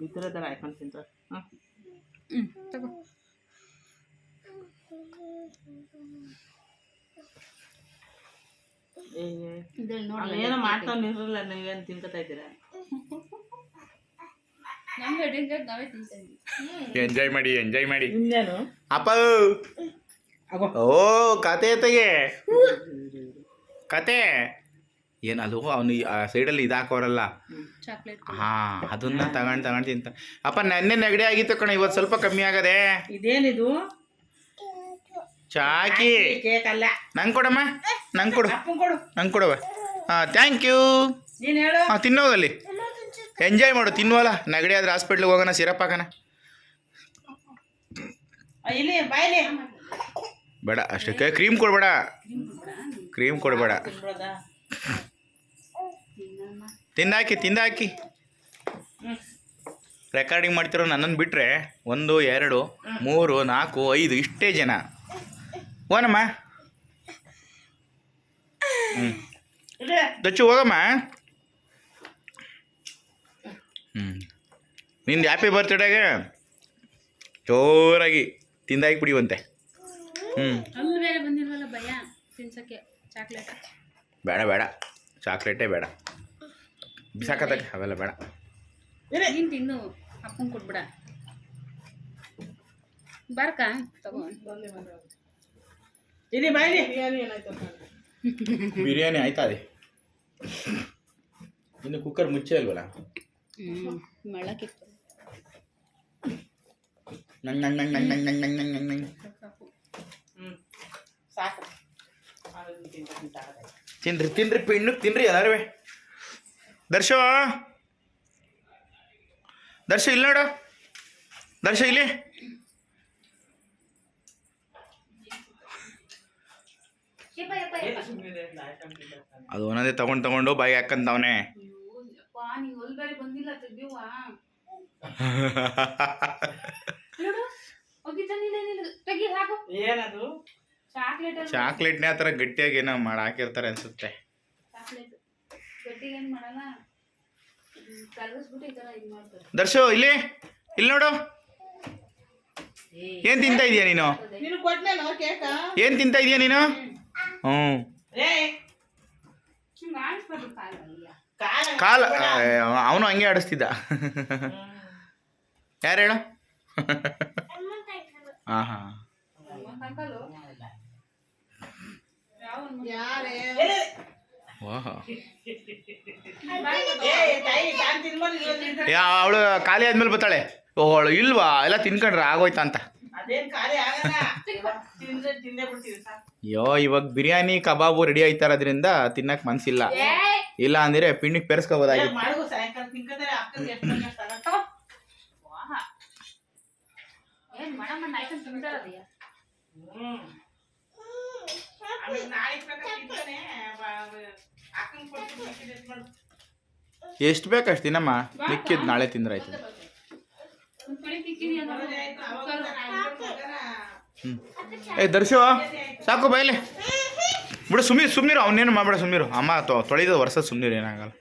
ಬಿತ್ತಿರೋದಲ್ಲ ಹಾಕೊಂಡು ತಿಂತ ತಗೋ. ಏನೋ ಮಾಡ್ತಾವ್ ಇರಲ್ಲ, ನೀವೇನು ತಿನ್ಕೋತಾ ಇದ್ದೀರಾ? ಎಂಜಾಯ್ ಮಾಡಿ ಇನ್ನೇನು ಅಪ್ಪ. ಓ ಕತೆ ತೆಗೆ ಕತೆ ಏನದು ಅವನು ಆ ಸೈಡಲ್ಲಿ ಇದಾಕೋರಲ್ಲ. ಹಾಂ ಅದನ್ನ ತಗೊಂಡು ತಿಂತ. ಅಪ್ಪ ನೆನ್ನೆ ನೆಗಡಿ ಆಗಿತ್ತು ಕಣ, ಇವತ್ತು ಸ್ವಲ್ಪ ಕಮ್ಮಿ ಆಗದೆ. ಇದೇನಿದು? ಚಾಕಿ ಕೇಕ್ ಅಲ್ಲ. ನಂಗೆ ಕೊಡಮ್ಮ, ನಂಗೆ ಕೊಡು, ನಂಗೆ ಕೊಡವ. ಹಾಂ ಥ್ಯಾಂಕ್ ಯು. ನೀನು ಹೇಳು. ಹಾಂ ತಿನ್ನೋದಲ್ಲಿ ಎಂಜಾಯ್ ಮಾಡು, ತಿನ್ನುವಲ್ಲ. ನೆಗಡಿ ಆದ್ರೆ ಹಾಸ್ಪಿಟ್ಲಿಗೆ ಹೋಗೋಣ, ಸಿರಪ್ ಹಾಕೋಣ. ಇಲ್ಲಿ ಬಾಯ್ಲಿ ಬೇಡ ಅಷ್ಟಕ್ಕೆ, ಕ್ರೀಮ್ ಕೊಡಬೇಡ, ಕ್ರೀಮ್ ಕೊಡಬೇಡ. ತಿಂದಾಕಿ ರೆಕಾರ್ಡಿಂಗ್ ಮಾಡ್ತಿರೋ ನನ್ನನ್ನು ಬಿಟ್ಟರೆ 1 2 3 4 5 ಇಷ್ಟೇ ಜನ. ಹೋನಮ್ಮ. ದಚ್ಚು ಹೋಗಮ್ಮ. ನಿಂದು ಹ್ಯಾಪಿ ಬರ್ತ್ಡೇಗೆ ಜೋರಾಗಿ ತಿಂದಾಕಿ ಬಿಡಿವಂತೆ. ಬೇಡ ಚಾಕ್ಲೇಟೇ ಬೇಡ, ಬಿಸಾಕತ್ತಾಗ ಅವೆಲ್ಲ ಬೇಡ. ನೀನು ತಿನ್ನು, ಅಪ್ಪಂಗೆ ಕೊಟ್ಬಿಡ. ಬರ್ಕ ತಗೋ. ಇಲ್ಲಿ ಬಾಯ್ಲಿ. ಬಿರಿಯಾನಿ ಆಯ್ತಾ ಅದೇ, ಇನ್ನು ಕುಕ್ಕರ್ ಮುಚ್ಚೆ ಅಲ್ವಲ್ಲ. ಮಳಕಿತ್ತು. ಸಾಕು. ತಿನ್ರಿ ಪಿಣ್ಣಕ್ಕೆ ತಿನ್ರಿ ಎಲ್ಲಾರು. ದರ್ಶ ಇಲ್ಲಿ ನೋಡು, ದರ್ಶ ಇಲ್ಲಿ. ಅದು ಒಂದೊಂದೇ ತಗೊಂಡು ಬಾಯಿ ಹಾಕಂತವನೇ. ಏನದು? ಚಾಕ್ಲೇಟ್ನೇ ಆ ಥರ ಗಟ್ಟಿಯಾಗಿ ಏನೋ ಮಾಡಿ ಹಾಕಿರ್ತಾರೆ ಅನ್ಸುತ್ತೆ. ದರ್ಶು ಇಲ್ಲಿ ನೋಡು, ಏನ್ ತಿಂತಾ ಇದೀಯ ನೀನು? ಏನ್ ತಿಂತಾ ಇದೀಯ ನೀನು? ಕಾಲ ಅವನು ಹಂಗೆ ಆಡಿಸ್ತಿದ್ದ. ಯಾರು ಹೇಳು? ಹಾಂ ಅವಳು ಖಾಲಿ ಆದ್ಮೇಲೆ ಬರ್ತಾಳೆ. ಅವಳು ಇಲ್ವಾ ಎಲ್ಲ ತಿನ್ಕೊಂಡ್ರೆ ಆಗೋಯ್ತಾ ಅಂತ. ಅಯ್ಯೋ ಇವಾಗ ಬಿರಿಯಾನಿ ಕಬಾಬು ರೆಡಿ ಆಯ್ತಾರದ್ರಿಂದ ತಿನ್ನಕ್ ಮನ್ಸಿಲ್ಲ. ಇಲ್ಲ ಅಂದ್ರೆ ಪಿಣ್ಣಿಗೆ ಪೆರ್ಸ್ಕೋಬೋದಾಗಿತ್ತು. ಎಷ್ಟು ಬೇಕಷ್ಟು ತಿನ್ನಮ್ಮ, ಮಿಕ್ಕಿದ್ ನಾಳೆ ತಿಂದ್ರಾಯ್ತು. ದರ್ಶು ಸಾಕು ಬಾಯ್ಲಿ ಬಿಡು. ಸುಮ್ಮೀರು ಅವನೇನು ಮಾಡಬೇಡ, ಸುಮ್ಮೀರು. ಅಮ್ಮ ತೊಳೆದ ವರ್ಷ ಸುಮ್ಮೀರು, ಏನಾಗಲ್ಲ.